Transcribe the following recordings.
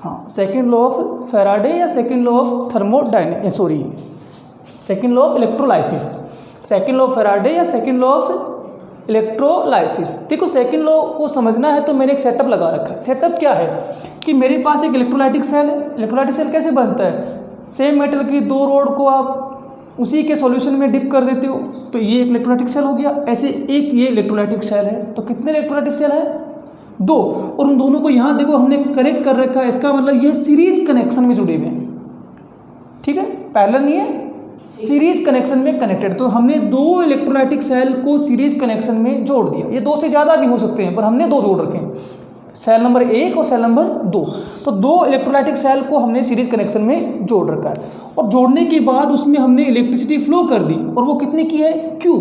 हाँ, second law of Faraday या second law of second law of electrolysis, second law of Faraday या second law of electrolysis. देखो second law को समझना है तो मैंने एक सेटअप लगा रखा है। सेटअप क्या है कि मेरे पास एक इलेक्ट्रोलाइटिक सेल है। इलेक्ट्रोलाइटिक सेल कैसे बनता है? सेम मेटल की दो रोड को आप उसी के सॉल्यूशन में डिप कर देते हो, तो ये एक इलेक्ट्रोलाइटिक सेल हो गया। ऐसे एक ये इलेक्ट्रोलाइटिक सेल है, तो कितने इलेक्ट्रोलाइटिक सेल है? दो। और उन दोनों को यहाँ देखो हमने कनेक्ट कर रखा है, इसका मतलब ये सीरीज कनेक्शन में जुड़े हुए हैं, ठीक है, पैरेलल नहीं है, सीरीज कनेक्शन में कनेक्टेड। तो हमने दो इलेक्ट्रोलाइटिक सेल को सीरीज कनेक्शन में जोड़ दिया। ये दो से ज़्यादा भी हो सकते हैं पर हमने दो जोड़ रखे हैं, सेल नंबर 1 और सेल नंबर 2। तो दो इलेक्ट्रोलाइटिक सेल को हमने सीरीज कनेक्शन में जोड़ रखा है और जोड़ने के बाद उसमें हमने इलेक्ट्रिसिटी फ्लो कर दी और वो कितनी की है? Q।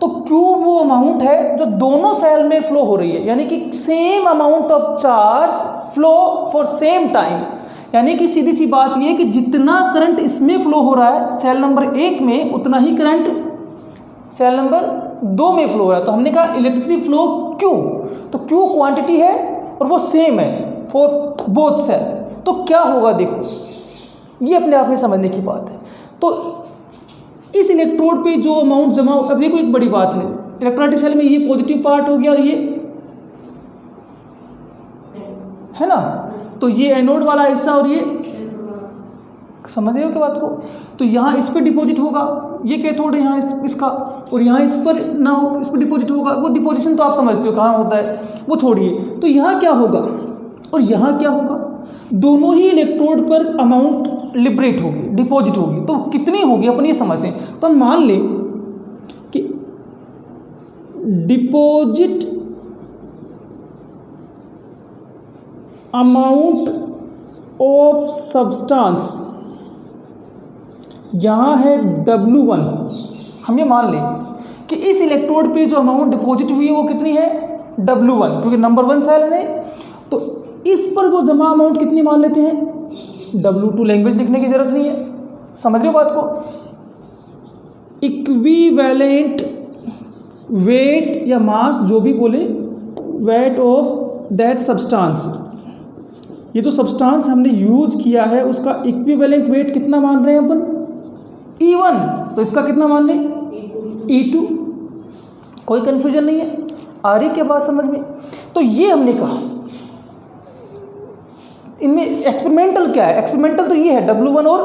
तो Q वो अमाउंट है जो दोनों सेल में फ्लो हो रही है, यानी कि same amount of charge flow for same time. यानी कि सीधी सी बात ये है कि जितना करंट इसमें फ्लो हो रहा है सेल नंबर 1 में, उतना ही करंट सेल नंबर 2 में फ्लो हो रहा है। तो हमने कहा इलेक्ट्रिसिटी फ्लो Q, तो Q क्वांटिटी है और वो सेम है फॉर बोथ सेल। तो क्या होगा देखो, ये अपने आप में समझने की बात है। तो इस इलेक्ट्रोड पे जो अमाउंट जमा, अब देखो एक बड़ी बात है, इलेक्ट्रोलाइटिक सेल में ये पॉजिटिव पार्ट हो गया और ये है ना, तो ये एनोड वाला हिस्सा और ये, समझ रहे हो क्या बात को? तो यहाँ इस पर डिपॉजिट होगा, ये कैथोड है यहाँ इसका, और यहाँ इस पर ना हो, इस पर डिपॉजिट होगा। वो डिपॉजिशन तो आप समझते हो कहाँ होता है, वो छोड़िए। तो यहाँ क्या होगा और यहाँ क्या होगा? दोनों ही इलेक्ट्रोड पर अमाउंट लिबरेट होगी, डिपॉजिट होगी। तो कितनी होगी अपन ये समझते हैं। तो हम मान लें कि डिपॉजिट अमाउंट ऑफ सब्सटेंस यहाँ है W1। हम ये मान लें कि इस इलेक्ट्रोड पे जो अमाउंट डिपॉजिट हुई है वो कितनी है? W1, क्योंकि नंबर 1 सेल है। तो इस पर जो जमा अमाउंट कितनी मान लेते हैं? W2। लैंग्वेज लिखने की जरूरत नहीं है, समझ रहे हो बात को? इक्विवेलेंट वेट या मास, जो भी बोले, वेट ऑफ दैट सब्सटेंस। ये जो सब्सटेंस हमने यूज किया है उसका इक्विवेलेंट वेट कितना मान रहे हैं अपन? E1। तो इसका कितना मान लें? E2। कोई कंफ्यूजन नहीं है, आ रही क्या बात समझ में? तो ये हमने कहा इनमें एक्सपेरिमेंटल क्या है? एक्सपेरिमेंटल तो ये है W1 और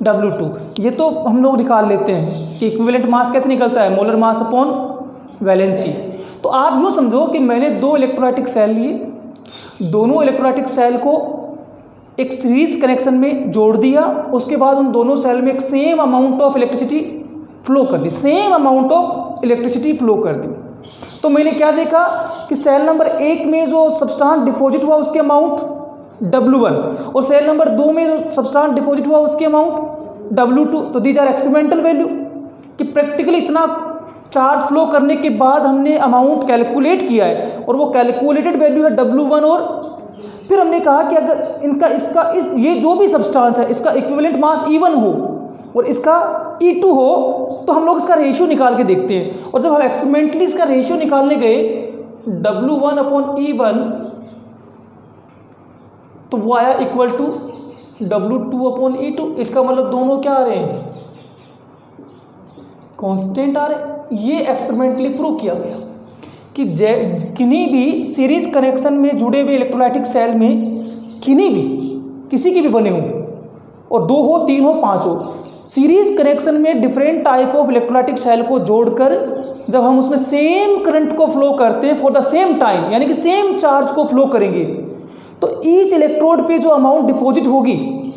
W2। ये तो हम लोग निकाल लेते हैं कि इक्विवेलेंट मास कैसे निकलता है, मोलर मास अपॉन वैलेंसी। तो आप यूँ समझो कि मैंने दो इलेक्ट्रोलाइटिक सेल लिए, दोनों इलेक्ट्रोलाइटिक सेल को एक सीरीज कनेक्शन में जोड़ दिया, उसके बाद उन दोनों सेल में एक same amount of electricity flow कर दी, same amount of electricity flow कर दी। तो मैंने क्या देखा कि सेल नंबर 1 में जो सब्सटेंस डिपॉजिट हुआ उसके अमाउंट W1 और सेल नंबर 2 में जो सब्सटेंस डिपॉजिट हुआ उसके अमाउंट W2। तो दीज आर एक्सपेरिमेंटल वैल्यू, कि प्रैक्टिकली इतना चार्ज फ्लो करने के बाद हमने अमाउंट कैलकुलेट किया है और वो कैलकुलेटेड वैल्यू है W1। और फिर हमने कहा कि अगर ये जो भी सब्सटेंस है इसका इक्विवेलेंट मास E1 हो और इसका E2 हो तो हम लोग इसका रेशियो निकाल के देखते हैं। और जब हम एक्सपेरिमेंटली इसका रेशियो निकालने गए W1 अपॉन E1, तो वो आया equal to W2 upon E2। इसका मतलब दोनों क्या आ रहे हैं? कांस्टेंट आ रहे हैं। ये एक्सपेरिमेंटली प्रूव किया गया कि किन्हीं भी सीरीज कनेक्शन में जुड़े हुए इलेक्ट्रोलाइटिक सेल में किसी की भी बने हों, और 2 हो, 3 हो, 5 हो, सीरीज कनेक्शन में different type of electrolytic cell को जोड़कर जब हम उसमें सेम करंट को फ्लो करते हैं फॉर द सेम टाइम, यानी कि सेम चार्ज को फ्लो करेंगे, तो ईच इलेक्ट्रोड पे जो अमाउंट डिपॉजिट होगी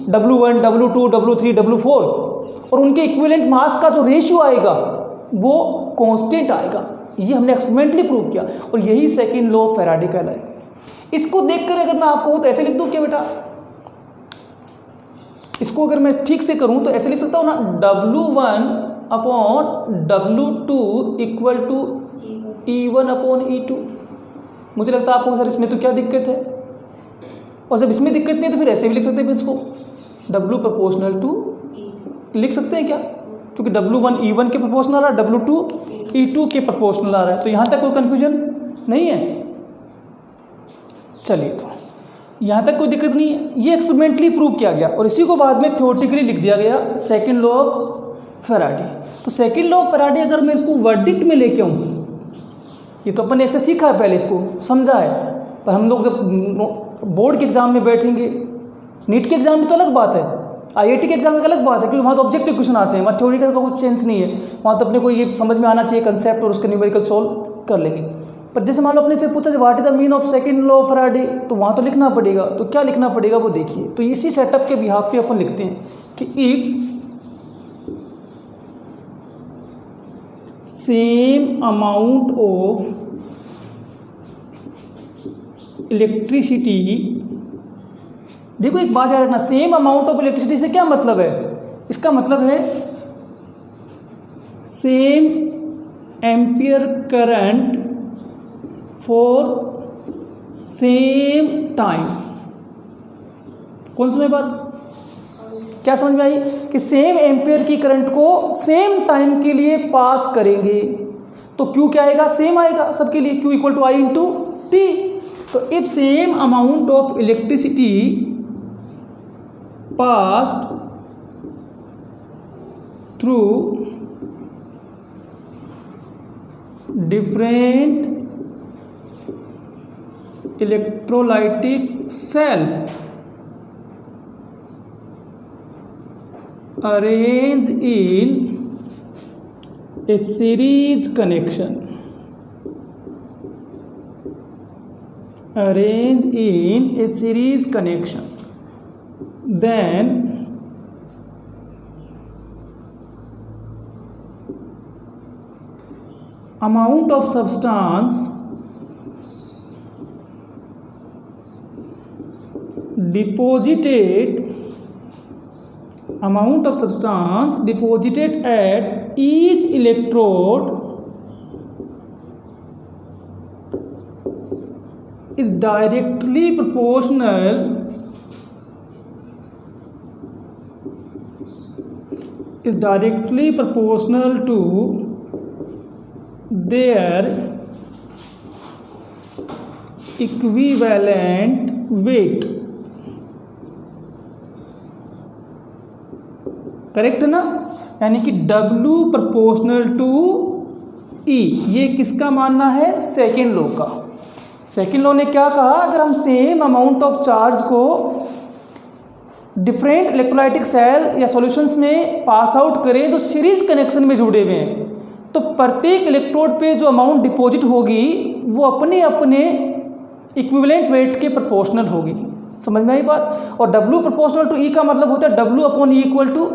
W1, W2, W3, W4 और उनके इक्विवेलेंट मास का जो रेशियो आएगा वो कांस्टेंट आएगा। ये हमने एक्सपेरिमेंटली प्रूव किया और यही सेकंड लॉ ऑफ फैराडे कहलाएगा। इसको देखकर अगर मैं आपको तो ऐसे लिख दूं क्या बेटा? इसको अगर मैं ठीक से करूं तो ऐसे लिख सकता हूं ना, W1 upon W2 equal to E1 upon E2। मुझे लगता है आपको सर इसमें तो क्या दिक्कत है, और जब इसमें दिक्कत नहीं है तो फिर ऐसे भी लिख सकते हैं। इसको W प्रोपोर्शनल टू लिख सकते हैं क्या? क्योंकि W1 E1 के प्रोपोर्शनल आ रहा है, W2 E2 के प्रोपोर्शनल आ रहा है। तो यहाँ तक कोई कन्फ्यूजन नहीं है। चलिए, तो यहाँ तक कोई दिक्कत नहीं है। ये एक्सपेरिमेंटली प्रूव किया गया और इसी को बाद में थ्योरेटिकली लिख दिया गया, सेकेंड लॉ ऑफ फैराडे। तो सेकेंड लॉ ऑफ फैराडे अगर मैं इसको वर्डिक्ट में लेके आऊँ, ये तो अपन ने ऐसे सीखा है, पहले इसको समझा है, पर हम लोग जब बोर्ड के एग्जाम में बैठेंगे, नीट के एग्जाम में तो अलग बात है, IIT के एग्जाम में अलग बात है, क्योंकि वहाँ तो ऑब्जेक्टिव क्वेश्चन आते हैं, वहाँ थ्योरी का कुछ चेंज नहीं है, वहाँ तो अपने को ये समझ में आना चाहिए कंसेप्ट और उसके न्यूमेरिकल सोल्व कर लेंगे। पर जैसे मान लो अपने से पूछा what is the mean of second law of Faraday, तो वहाँ तो लिखना पड़ेगा। तो क्या लिखना पड़ेगा वो देखिए। तो इसी सेटअप के बिहाफ पे अपन लिखते हैं कि if same amount of electricity, देखो एक बात याद रखना, सेम अमाउंट ऑफ इलेक्ट्रिसिटी से क्या मतलब है, इसका मतलब है same ampere current for same time. कौन सी बात, क्या समझ में आई कि सेम एम्पियर की करंट को सेम टाइम के लिए पास करेंगे तो क्यू क्या आएगा, सेम आएगा सबके लिए, Q equal to I into T. तो if same amount of electricity passed through different electrolytic cell arranged in a series connection, arranged in a series connection, then amount of substance deposited, amount of substance deposited at each electrode is directly proportional to their equivalent weight। Correct है ना, यानी कि W proportional to E, ये किसका मानना है, second law का। Second law ने क्या कहा, अगर हम सेम अमाउंट ऑफ चार्ज को डिफरेंट इलेक्ट्रोलाइटिक सेल या सॉल्यूशंस में पास आउट करें जो सीरीज कनेक्शन में जुड़े हुए हैं, तो प्रत्येक इलेक्ट्रोड पे जो अमाउंट डिपॉजिट होगी वो अपने अपने इक्विवेलेंट वेट के प्रोपोर्शनल होगी। समझ में आई बात। और W प्रोपोर्शनल टू E का मतलब होता है W upon E equal to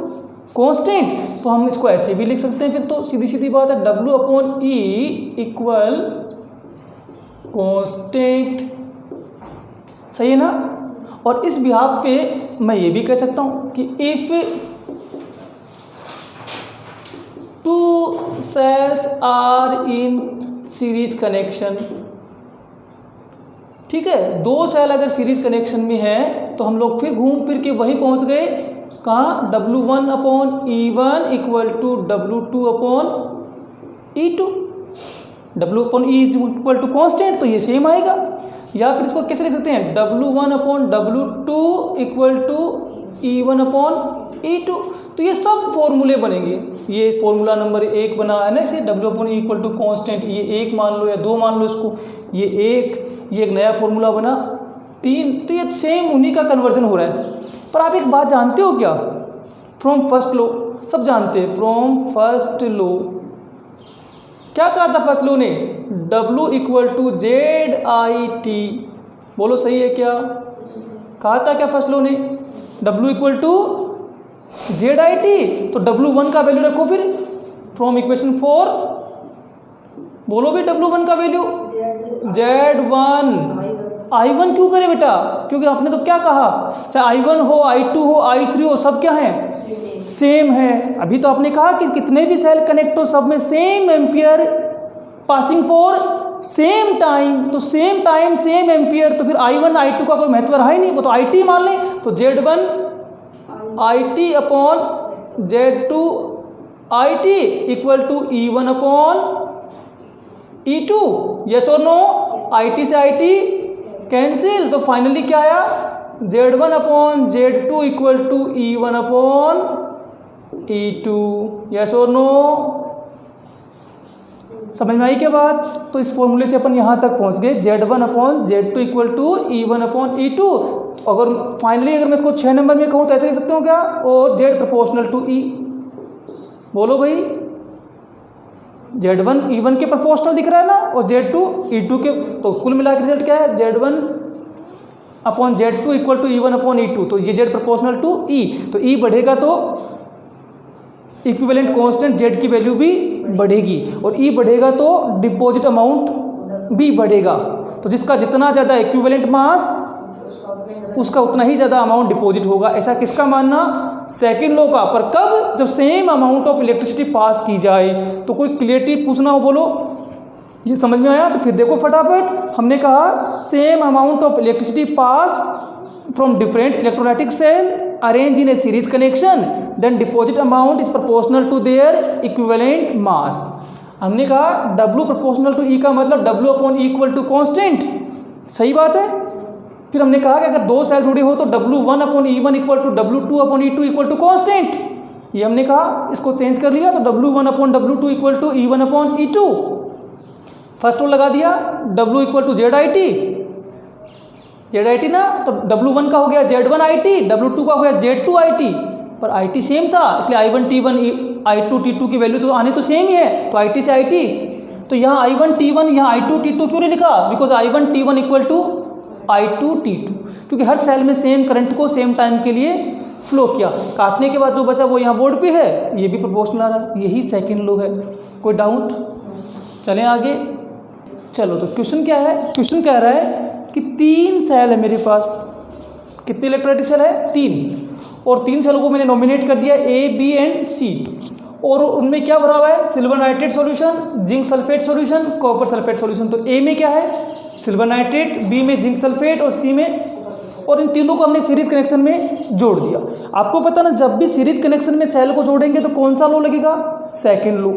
constant. तो हम इसको ऐसे भी लिख सकते हैं, फिर तो सीधी सीधी बात है, W upon E equal constant. सही है ना। और इस बिहाफ पे मैं ये भी कह सकता हूँ कि if two cells are in series connection, ठीक है, दो सेल अगर सीरीज कनेक्शन में है तो हम लोग फिर घूम फिर के वहीं पहुंच गए, कहाँ, W1 upon E1 equal to W2 upon E2। W upon E is equal to constant, तो ये सेम आएगा। या फिर इसको कैसे लिख सकते हैं, W1 upon W2 equal to E1 upon E2। तो ये सब फॉर्मूले बनेंगे। ये फॉर्मूला नंबर 1 बना है ना, इसे W upon E equal to constant, ये 1 मान लो या 2 मान लो इसको, ये एक नया फॉर्मूला बना 3। तो ये सेम उन्हीं का कन्वर्जन हो रहा है। पर आप एक बात जानते हो क्या, फ्रॉम फर्स्ट लॉ, सब जानते हैं, फ्रॉम फर्स्ट लॉ क्या कहा था फर्स्ट लॉ ने, W इक्वल टू ZIT। बोलो सही है क्या, कहा था क्या फर्स्ट लॉ ने, W इक्वल टू ZIT। तो W1 का वैल्यू रखो फिर फ्रॉम इक्वेशन 4, बोलो भी W1 का वैल्यू Z1। I1 क्यों करे बेटा, क्योंकि आपने तो क्या कहा, चाहे I1 हो, I2 हो, I3 हो, सब क्या है, सेम है। अभी तो आपने कहा कि कितने भी सेल कनेक्ट हो सब में same ampere passing for same time. तो सेम टाइम सेम एम्पियर, तो फिर I1 I2 का कोई महत्व रहा ही नहीं, वो तो IT मान लें। तो Z1 IT upon Z2 IT equal to E1 upon E2। Yes और नो, IT से IT कैंसिल, तो फाइनली क्या आया, Z1 upon Z2 equal to E1 upon E2। Yes और नो? समझ में आई क्या बात? तो इस फॉर्मूले से अपन यहाँ तक पहुँच गए, Z1 upon Z2 equal to E1 upon E2। अगर फाइनली अगर मैं इसको 6 नंबर में कहूँ तो ऐसे लिख सकता हूँ क्या, और Z प्रोपोर्शनल टू E। बोलो भाई, Z1 E1 के प्रोपोर्शनल दिख रहा है ना, और Z2 E2 के, तो कुल मिला के रिजल्ट क्या है, Z1 upon Z2 equal to E1 upon E2। तो ये Z प्रोपोर्शनल टू E, तो E बढ़ेगा तो इक्विवेलेंट कांस्टेंट Z की वैल्यू भी बढ़ेगी, और E बढ़ेगा तो डिपॉजिट अमाउंट भी बढ़ेगा। तो जिसका जितना ज़्यादा इक्विवेलेंट मास, उसका उतना ही ज़्यादा अमाउंट डिपॉजिट होगा। ऐसा किसका मानना, सेकंड लॉ का। पर कब, जब सेम अमाउंट ऑफ इलेक्ट्रिसिटी पास की जाए। तो कोई क्लियरिटी पूछना हो बोलो, ये समझ में आया? तो फिर देखो फटाफट, हमने कहा same amount of electricity pass from different electrolytic cell arrange in a series connection, then deposit amount is proportional to their equivalent mass. हमने कहा W प्रोपोर्शनल टू E का मतलब W upon E equal to constant. सही बात है। फिर हमने कहा कि अगर दो सेल जुड़े हो तो W1 upon E1 equal to W2 upon E2 equal to constant. ये हमने कहा, इसको चेंज कर लिया, तो W1 upon W2 equal to E1 upon E2। First rule लगा दिया, W इक्वल टू ZIT ना, तो W1 का हो गया Z1IT, W2 का हो गया Z2IT। पर IT सेम था, इसलिए I1 T1 I2 T2 की वैल्यू तो आने तो सेम ही है, तो IT से IT। तो यहाँ I1 T1 यहाँ I2 T2 क्यों नहीं लिखा, because I1 T1 equal to I2 T2, क्योंकि हर सेल में सेम करंट को सेम टाइम के लिए फ्लो किया। काटने के बाद जो बचा वो यहाँ बोर्ड पे है, ये भी प्रोपोर्शनल आ रहा है। यही सेकंड लॉ है। कोई डाउट? चलें आगे। चलो, तो क्वेश्चन क्या है, क्वेश्चन कह रहा है कि 3 सेल है मेरे पास। कितने इलेक्ट्रोलाइटिक सेल है? 3। और 3 सेलों को मैंने नॉमिनेट कर दिया A, B एंड C, और उनमें क्या भरा हुआ है, silver nitrate solution, zinc sulphate solution, copper sulphate solution. तो A में क्या है, सिल्वर नाइट्रेट, B में जिंक सल्फेट और C में, और इन तीनों को हमने सीरीज कनेक्शन में जोड़ दिया। आपको पता ना, जब भी सीरीज कनेक्शन में सेल को जोड़ेंगे तो कौन सा लॉ लगेगा, सेकंड लॉ।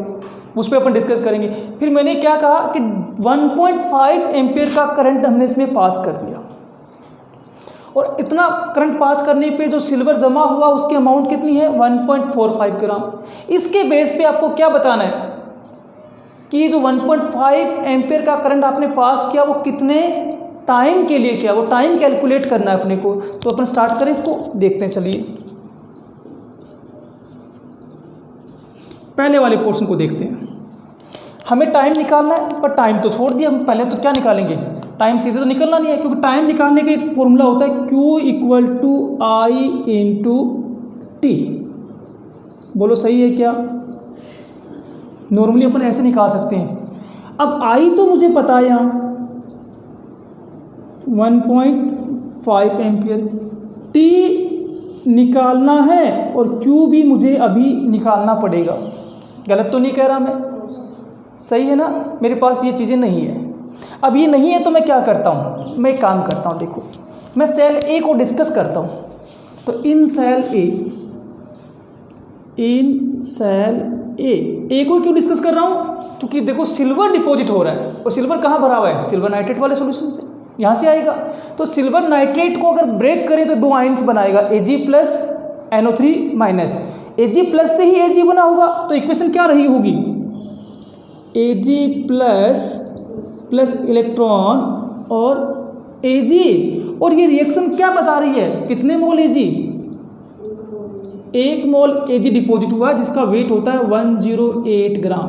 उस पर अपन डिस्कस करेंगे। फिर मैंने क्या कहा कि 1.5 एम्पियर का करंट हमने इसमें पास कर दिया, और इतना करंट पास करने पे जो सिल्वर जमा हुआ उसकी अमाउंट कितनी है, 1.45 ग्राम। इसके बेस पे आपको क्या बताना है कि जो 1.5 एम्पियर का करंट आपने पास किया वो कितने टाइम के लिए किया, वो टाइम कैलकुलेट करना है अपने को। तो अपन स्टार्ट करें, इसको देखते हैं। चलिए पहले वाले पोर्शन को देखते हैं। हमें टाइम निकालना है, पर टाइम तो छोड़ दिया, हम पहले तो क्या निकालेंगे, टाइम सीधे तो निकलना नहीं है, क्योंकि टाइम निकालने का एक फॉर्मूला होता है Q equal to I into T। बोलो सही है क्या? नॉर्मली अपन ऐसे निकाल सकते हैं। अब I तो मुझे पता है यहाँ 1.5 एम्पियर, T निकालना है और Q भी मुझे अभी निकालना पड़ेगा। गलत तो नहीं कह रहा मैं? सही है ना? मेरे पास ये चीज़ें नहीं है। अब ये नहीं है तो मैं क्या करता हूँ, मैं एक काम करता हूँ, देखो मैं सेल A को डिस्कस करता हूँ। तो इन सेल A को क्यों डिस्कस कर रहा हूँ, क्योंकि देखो सिल्वर डिपॉजिट हो रहा है, और सिल्वर कहाँ भरा हुआ है, सिल्वर नाइट्रेट वाले सॉल्यूशन से, यहाँ से आएगा। तो सिल्वर नाइट्रेट को अगर ब्रेक करें तो 2 आयंस बनाएगा, Ag plus NO3 minus. Ag plus से ही Ag बना होगा, तो इक्वेशन क्या रही होगी, Ag प्लस इलेक्ट्रॉन और Ag, और ये रिएक्शन क्या बता रही है, कितने मोल Ag, 1 मोल Ag डिपॉजिट हुआ जिसका वेट होता है 108 ग्राम।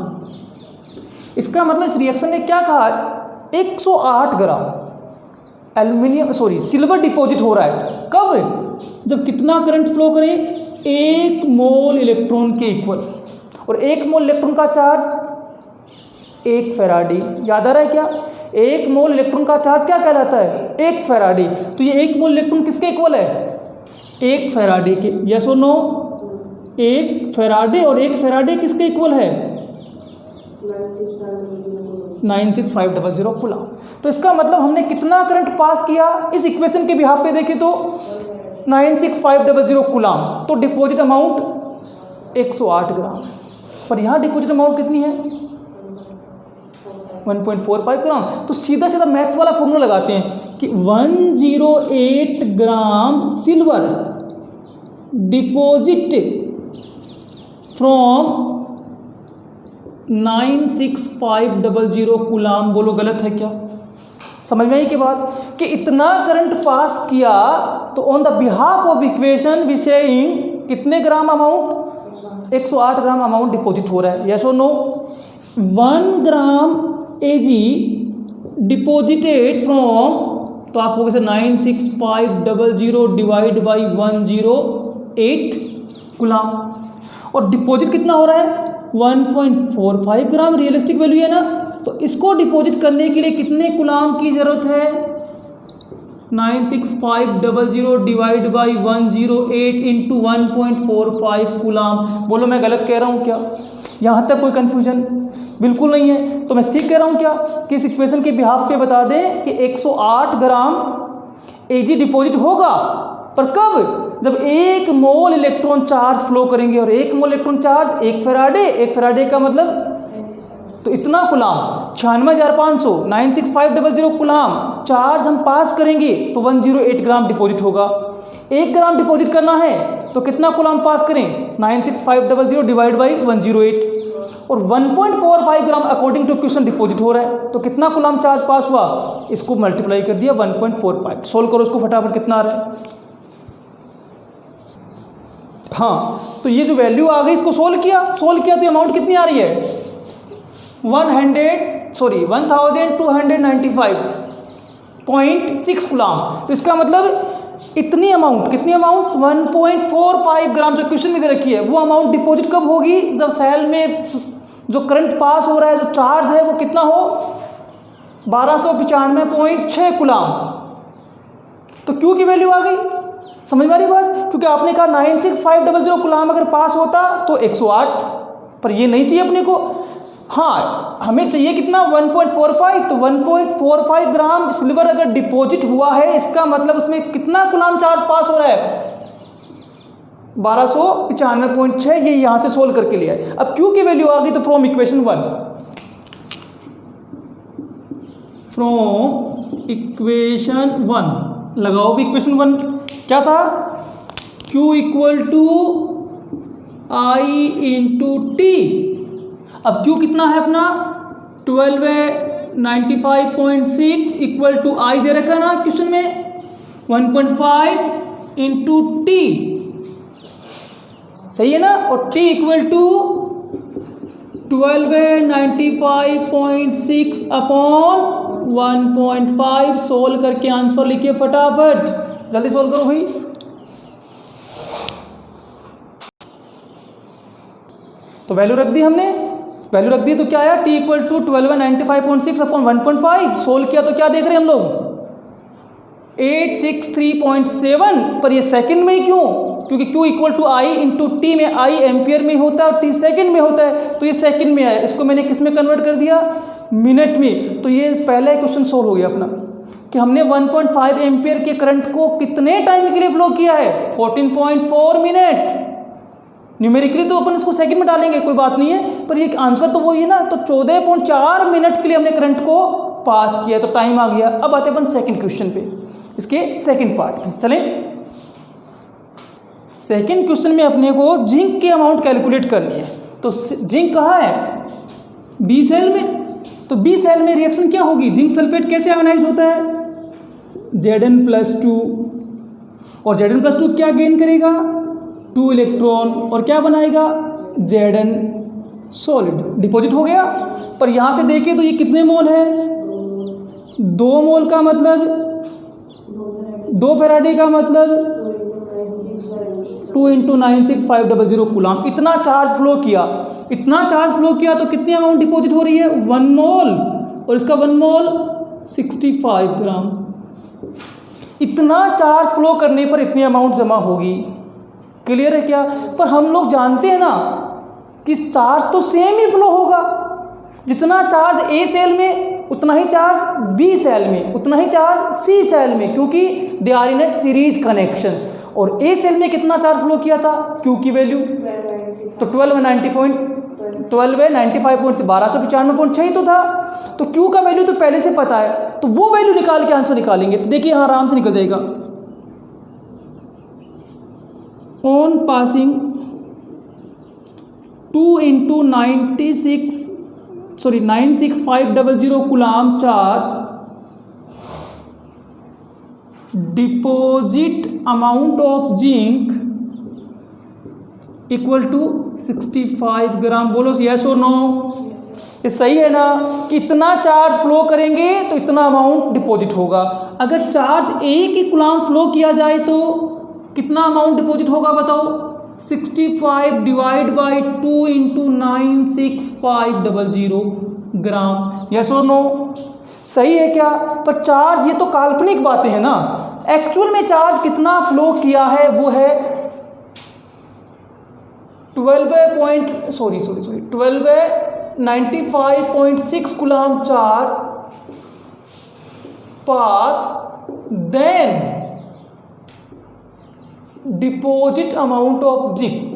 इसका मतलब इस रिएक्शन ने क्या कहा, 108 ग्राम सिल्वर डिपॉजिट हो रहा है। कब, जब कितना करंट फ्लो करें, 1 मोल इलेक्ट्रॉन के इक्वल, और 1 मोल इलेक्ट्रॉन का चार्ज 1 फैराडी। याद आ रहा है क्या, 1 मोल इलेक्ट्रॉन का चार्ज क्या कहलाता है, 1 फैराडी। तो ये 1 मोल इलेक्ट्रॉन किसके इक्वल है, 1 फैराडी के। यस और नो, 1 फैराडी, और 1 फैराडी किसके इक्वल है, 96500 कूलम। तो इसका मतलब हमने कितना करंट पास किया, इस इक्वेशन के बिहाफ पे देखें तो 96500 कूलम। तो डिपॉजिट अमाउंट 108 ग्राम, पर यहाँ डिपॉजिट अमाउंट कितनी है, 1.45 ग्राम। तो सीधा सीधा मैथ्स वाला फॉर्मूला लगाते हैं कि 108 ग्राम सिल्वर डिपॉजिट फ्रॉम 96500 कूलाम। बोलो गलत है क्या? समझ में आई की बात कि इतना करंट पास किया तो on the behalf of equation we saying कितने gram amount, 108 gram amount deposit हो रहा है। यस और no? 1 gram Ag deposited from, तो आप हो गए 96500 डिवाइड बाई 108 गुलाम, और डिपॉजिट कितना हो रहा है 1.45 ग्राम। रियलिस्टिक वैल्यू है ना, तो इसको डिपॉजिट करने के लिए कितने गुलाम की ज़रूरत है 96500 डिवाइड बाई 108 इंटू 1.45 गुलाम। बोलो मैं गलत कह रहा हूँ क्या? यहाँ तक कोई कन्फ्यूजन बिल्कुल नहीं है। तो मैं ठीक कह रहा हूँ क्या कि इस इक्वेशन के बिहाफ पे बता दें कि 108 ग्राम Ag डिपॉजिट होगा, पर कब? जब 1 मोल इलेक्ट्रॉन चार्ज फ्लो करेंगे, और 1 मोल इलेक्ट्रॉन चार्ज 1 फैराडे का मतलब तो इतना कुलाम 96,500 96500 कुलाम चार्ज हम पास करेंगे तो 108 ग्राम डिपॉजिट होगा। 1 ग्राम डिपॉजिट करना है तो कितना कुलाम पास करें 96500 डिवाइड बाई 108, और 1.45 ग्राम अकॉर्डिंग टू क्वेश्चन डिपॉजिट हो रहा है, तो कितना कुलाम चार्ज पास हुआ, इसको मल्टीप्लाई कर दिया 1.45। सोल्व करो इसको फटाफट, कितना आ रहा है। हाँ, तो ये जो वैल्यू आ गई इसको सोल्व किया तो अमाउंट कितनी आ रही है 1295.6 गुलाम। तो इसका मतलब कितनी अमाउंट 1.45 ग्राम जो क्वेश्चन में दे रखी है वो अमाउंट डिपॉजिट कब होगी, जब सेल में जो करंट पास हो रहा है, जो चार्ज है वो कितना हो 1295.6 गुलाम। तो क्यू की वैल्यू आ गई, समझ में आ रही बात? क्योंकि आपने कहा 96500 गुलाम अगर पास होता तो 108, पर ये नहीं चाहिए अपने को। हाँ, हमें चाहिए कितना 1.45, तो 1.45 ग्राम सिल्वर अगर डिपॉजिट हुआ है इसका मतलब उसमें कितना गुलाम चार्ज पास हो रहा है 1295.6। ये यहाँ से सोल्व करके लिया है। अब क्यू की वैल्यू आ गई तो फ्रॉम इक्वेशन 1 लगाओ भी इक्वेशन 1 क्या था, Q equal to I into T. अब Q कितना है अपना 1295.6 इक्वल टू I दे रखा ना क्वेश्चन में 1.5 इंटू टी, सही है ना, और T equal to 1295.6 upon 1.5। Solve करके आंसर लिखिए फटाफट, जल्दी सोल्व करो भाई। तो वैल्यू रख दी हमने, तो क्या आया T equal to 1295.6 upon 1.5। Solve किया तो क्या देख रहे हैं हम लोग 863.7, पर ये सेकंड में क्यों, क्योंकि Q equal to I into T में I एम्पियर में होता है और T सेकंड में होता है, तो ये सेकंड में आया। इसको मैंने किस में कन्वर्ट कर दिया मिनट में। तो ये पहला क्वेश्चन सोल्व हो गया अपना कि हमने 1.5 एम्पियर के करंट को कितने टाइम के लिए फ्लो किया है 14.4 मिनट। न्यूमेरिकली तो अपन इसको सेकंड में डालेंगे कोई बात नहीं है, पर ये आंसर तो वही है ना। तो 14.4 मिनट के लिए हमने करंट को पास किया, तो टाइम आ गया। अब आते अपन सेकंड क्वेश्चन पे, इसके सेकंड पार्ट पे चलें। सेकंड क्वेश्चन में अपने को जिंक के अमाउंट कैलकुलेट करनी है। तो जिंक कहाँ है बी सेल में, तो बी सेल में रिएक्शन क्या होगी, जिंक सल्फेट कैसे आयोनाइज होता है Zn+2, और Zn+2 क्या गेन करेगा 2 इलेक्ट्रॉन, और क्या बनाएगा Zn सॉलिड, डिपॉजिट हो गया। पर यहाँ से देखें तो ये कितने मोल है 2 मोल का मतलब 2 फैराडे का मतलब 2 इंटू 96500 कूलाम। इतना चार्ज फ्लो किया तो कितनी अमाउंट डिपॉजिट हो रही है 1 मोल, और इसका 1 मोल 65 ग्राम। इतना चार्ज फ्लो करने पर इतनी अमाउंट जमा होगी। क्लियर है क्या? पर हम लोग जानते हैं ना कि चार्ज तो सेम ही फ्लो होगा, जितना चार्ज ए सेल में उतना ही चार्ज बी सेल में, उतना ही चार्ज सी सेल में, क्योंकि they are in a series connection. और ए सेल में कितना चार्ज फ्लो किया था क्यू की वैल्यू तो 1290.6 12 है, 95 पॉइंट से 1295.6 ही तो था। तो Q का वैल्यू तो पहले से पता है, तो वो वैल्यू निकाल के आंसर निकालेंगे। तो देखिए यहाँ आराम से निकल जाएगा। On passing 2 × 96500 coulomb charge, deposit amount of zinc equal to 65 gram. बोलो यस और नो। ये सही है ना? कितना चार्ज फ्लो करेंगे तो इतना अमाउंट डिपॉजिट होगा। अगर चार्ज 1 कूलाम फ्लो किया जाए तो कितना अमाउंट डिपॉजिट होगा बताओ? 65 डिवाइड बाई 2 × 96500 ग्राम। यस और नो? सही है क्या? पर चार्ज, ये तो काल्पनिक बातें हैं ना। एक्चुअल में चार्ज कितना फ्लो किया है वो है 95.6 coulomb charge pass, then deposit amount of zinc.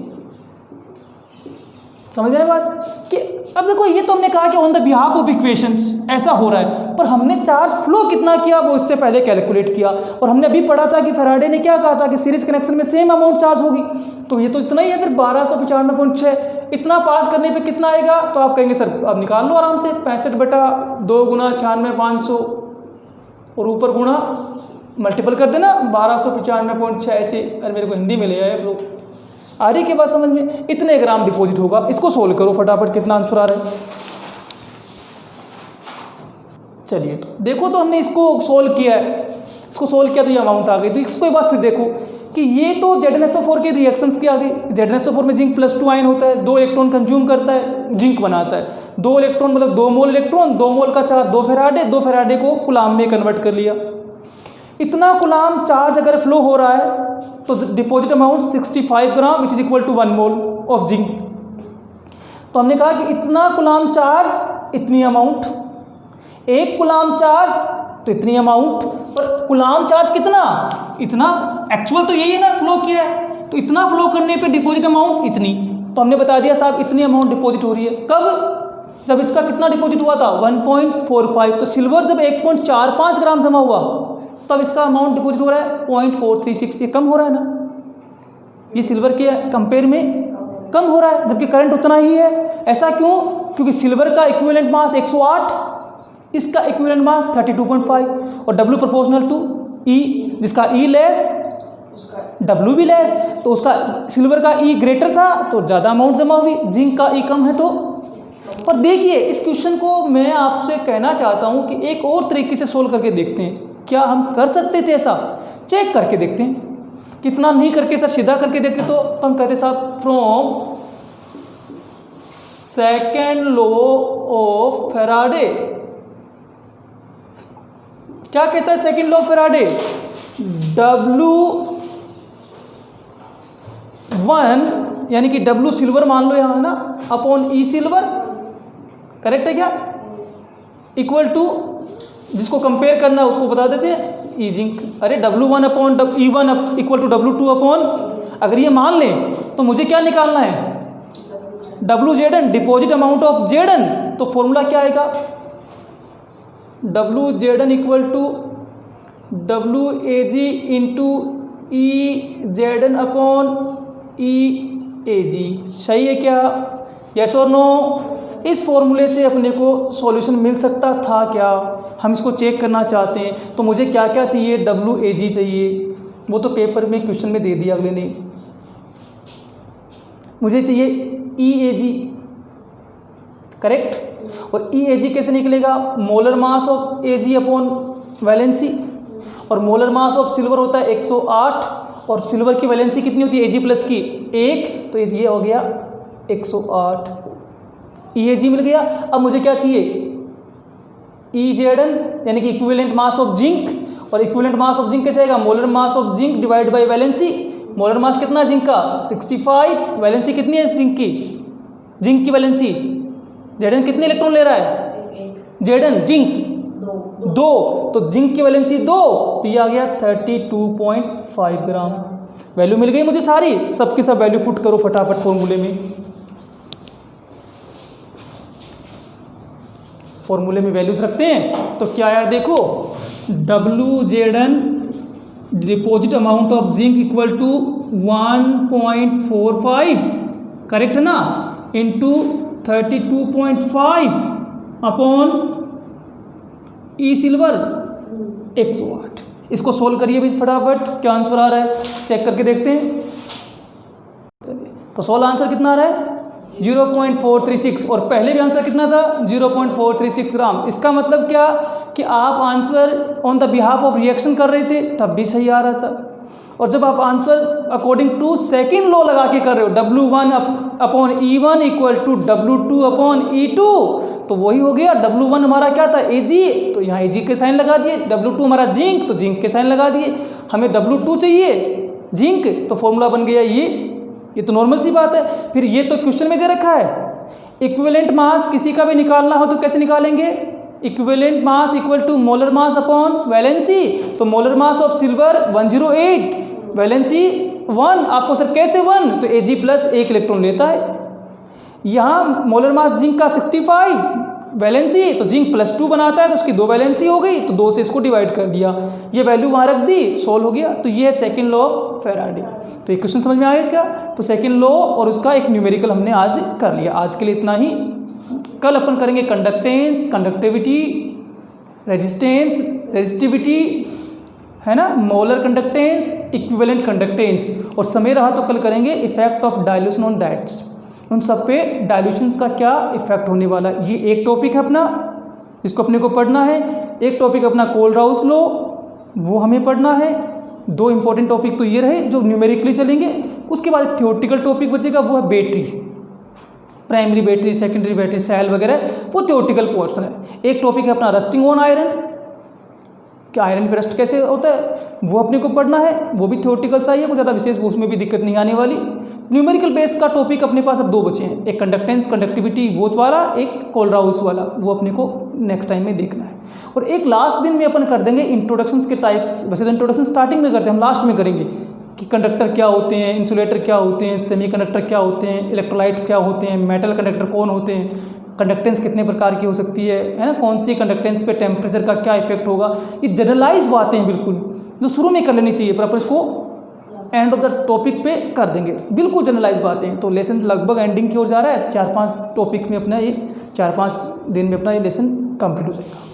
समझ में आए बात? कि अब देखो, ये तो हमने कहा कि on the behalf of equations ऐसा हो रहा है, पर हमने चार्ज फ्लो कितना किया वो इससे पहले कैलकुलेट किया। और हमने अभी पढ़ा था कि फैराडे ने क्या कहा था कि सीरीज कनेक्शन में सेम अमाउंट चार्ज होगी। तो ये तो इतना ही है, फिर 1295.6 इतना पास करने पे कितना आएगा? तो आप कहेंगे सर अब निकाल लो आराम से, 65/2 × 96,500 और ऊपर गुणा मल्टीपल कर देना 1295.6 ऐसे। अरे मेरे को हिंदी में ले आए लोग, आ रही के बाद समझ में? इतने ग्राम डिपॉजिट होगा। इसको सोल्व करो फटाफट, कितना आंसर आ रहा है। चलिए तो देखो, तो हमने इसको सोल्व किया है, इसको सोल्व किया तो ये अमाउंट आ गई। तो इसको एक बार फिर देखो कि ये तो ZnSO4 के रिएक्शंस की आ गई। ZnSO4 में जिंक +2 आयन होता है, 2 इलेक्ट्रॉन कंज्यूम करता है, जिंक बनाता है। 2 इलेक्ट्रॉन मतलब 2 मोल इलेक्ट्रॉन, 2 मोल का चार्ज 2 फैराडे, 2 फैराडे को कूलाम में कन्वर्ट कर लिया। इतना कूलाम चार्ज अगर फ्लो हो रहा है तो deposit amount 65 gram which is equal to 1 mole of zinc. तो हमने कहा कि इतना कूलाम चार्ज इतनी अमाउंट, 1 कूलाम चार्ज तो इतनी अमाउंट। पर कूलाम चार्ज कितना? इतना। एक्चुअल तो यही है ना, फ्लो किया है। तो इतना फ्लो करने पे डिपॉजिट अमाउंट इतनी। तो हमने बता दिया साहब इतनी अमाउंट डिपॉजिट हो रही है। कब? जब इसका कितना डिपॉजिट हुआ था? 1.45। तो सिल्वर जब 1.45 ग्राम जमा हुआ तब इसका अमाउंट डिपॉजिट हो रहा है 0.436। ये कम हो रहा है ना, ये सिल्वर के कंपेयर में कम हो रहा है, जबकि करंट उतना ही है। ऐसा क्यों? क्योंकि सिल्वर का इक्विवेलेंट मास 108, इसका इक्विवेलेंट मास 32.5 और W प्रोपोर्शनल टू E, जिसका E लेस W भी लेस। तो उसका सिल्वर का E ग्रेटर था तो ज़्यादा अमाउंट जमा हुई, जिंक का E कम है तो। पर देखिए, इस क्वेश्चन को मैं आपसे कहना चाहता हूँ कि एक और तरीके से सोल्व करके देखते हैं। क्या हम कर सकते थे ऐसा? चेक करके देखते हैं। कितना नहीं करके सर सीधा करके देखते तो हम कहते साहब from second law of Faraday. क्या कहता है second law of Faraday? W1 यानी कि W सिल्वर मान लो यहाँ है ना, अपॉन E सिल्वर, करेक्ट है क्या? इक्वल टू, जिसको कंपेयर करना है उसको बता देते हैं E जिंक। अरे W1 upon E1 equal to W2 upon, अगर ये मान लें तो मुझे क्या निकालना है? WZn, deposit amount of Zn। तो फॉर्मूला क्या आएगा? WZn equal to WAG into EZn upon EAG। सही है क्या? यस और नो? इस फॉर्मूले से अपने को सॉल्यूशन मिल सकता था क्या? हम इसको चेक करना चाहते हैं। तो मुझे क्या क्या चाहिए? WAG चाहिए, वो तो पेपर में क्वेश्चन में दे दिया अगले ने। मुझे चाहिए EAG, करेक्ट। और EAG कैसे निकलेगा? Molar mass of Ag upon valency, और मोलर मास ऑफ सिल्वर होता है 108, और सिल्वर की वैलेंसी कितनी होती है Ag प्लस की? 1। तो ये हो गया 108। EAG मिल गया। अब मुझे क्या चाहिए? EZn यानी कि इक्विवेलेंट मास ऑफ जिंक, और इक्विवेलेंट मास ऑफ जिंक कैसे आएगा? Molar mass of zinc divide by valency. Molar mass कितना है जिंक का? 65। वैलेंसी कितनी है जिंक की? जिंक की वैलेंसी Zn कितने इलेक्ट्रॉन ले रहा है? Zn zinc 2। तो जिंक की वैलेंसी 2, तो ये आ गया 32.5 ग्राम। वैल्यू मिल गई मुझे सारी, सबकी सब वैल्यू पुट करो फटाफट फॉर्मूले में। फॉर्मूले में वैल्यूज रखते हैं तो क्या आया देखो, WZN deposit amount of zinc equal to 1.45, correct है ना, इंटू 32.5 अपॉन ई सिल्वर 108। इसको सोल्व करिए भी फटाफट, क्या आंसर आ रहा है चेक करके देखते हैं। चलिए तो सोल्व आंसर कितना आ रहा है 0.436 और पहले भी आंसर कितना था 0.436 ग्राम। इसका मतलब क्या कि आप answer on the behalf of reaction कर रहे थे तब भी सही आ रहा था, और जब आप answer according to second law लगा के कर रहे हो W1 upon E1 equal to W2 upon E2, तो वही हो गया। W1 हमारा क्या था Ag, तो यहाँ Ag के साइन लगा दिए। W2 हमारा जिंक, तो जिंक के साइन लगा दिए। हमें W2 चाहिए जिंक, तो फॉर्मूला बन गया ये तो नॉर्मल सी बात है। फिर ये तो क्वेश्चन में दे रखा है, इक्विवेलेंट मास किसी का भी निकालना हो तो कैसे निकालेंगे, equivalent mass equal to molar mass upon valency. तो molar mass of silver 108, valency 1, आपको सर कैसे 1, तो Ag प्लस 1 इलेक्ट्रॉन लेता है। यहाँ मोलर मास जिंक का 65, वैलेंसी तो जिंक प्लस 2 बनाता है, तो उसकी 2 वैलेंसी हो गई, तो 2 से इसको डिवाइड कर दिया, ये वैल्यू वहाँ रख दी, सोल्व हो गया। तो ये है सेकेंड लॉ ऑफ फैराडे। तो ये क्वेश्चन समझ में आया क्या, तो सेकेंड लॉ और उसका एक न्यूमेरिकल हमने आज कर लिया। आज के लिए इतना ही, कल अपन करेंगे कंडक्टेंस, कंडक्टिविटी, रेजिस्टेंस, रेजिस्टिविटी, है ना, मोलर कंडक्टेंस, इक्विवेलेंट कंडक्टेंस, और समय रहा तो कल करेंगे effect of dilution on that's, उन सब पे डाइल्यूशंस का क्या इफेक्ट होने वाला है। ये एक टॉपिक है अपना, इसको अपने को पढ़ना है। एक टॉपिक अपना कोलराउस लॉ, वो हमें पढ़ना है। 2 इंपॉर्टेंट टॉपिक तो ये रहे जो न्यूमेरिकली चलेंगे। उसके बाद थ्योरेटिकल टॉपिक बचेगा, वो है battery, primary battery, secondary battery, cell वगैरह, वो थ्योरेटिकल पोर्शन है। एक टॉपिक है अपना रस्टिंग ऑन आयरन, कि आयरन पे रस्ट कैसे होता है, वो अपने को पढ़ना है, वो भी थ्योरेटिकल सा ही है, कुछ ज़्यादा विशेष उसमें भी दिक्कत नहीं आने वाली। न्यूमेरिकल बेस का टॉपिक अपने पास अब 2 बचे हैं, एक कंडक्टेंस कंडक्टिविटी वो वाला, एक कोलराउस वाला, वो अपने को नेक्स्ट टाइम में देखना है। और एक लास्ट दिन में अपन कर देंगे इंट्रोडक्शंस के टाइप, वैसे तो इंट्रोडक्शन स्टार्टिंग में करते हैं, हम लास्ट में करेंगे कि कंडक्टर क्या होते हैं, इंसुलेटर क्या होते हैं, सेमीकंडक्टर क्या होते हैं, इलेक्ट्रोलाइट्स क्या होते हैं, मेटल कंडक्टर कौन होते हैं, कंडक्टेंस कितने प्रकार की हो सकती है ना, कौन सी कंडक्टेंस पे टेम्परेचर का क्या इफेक्ट होगा। ये जनरलाइज बातें हैं बिल्कुल, जो शुरू में कर लेनी चाहिए, पर अपन इसको एंड ऑफ द टॉपिक पे कर देंगे, बिल्कुल जनरलाइज बातें हैं। तो लेसन लगभग एंडिंग की ओर जा रहा है, 4-5 टॉपिक में अपना ये 4-5 दिन में अपना ये लेसन कंप्लीट हो जाएगा।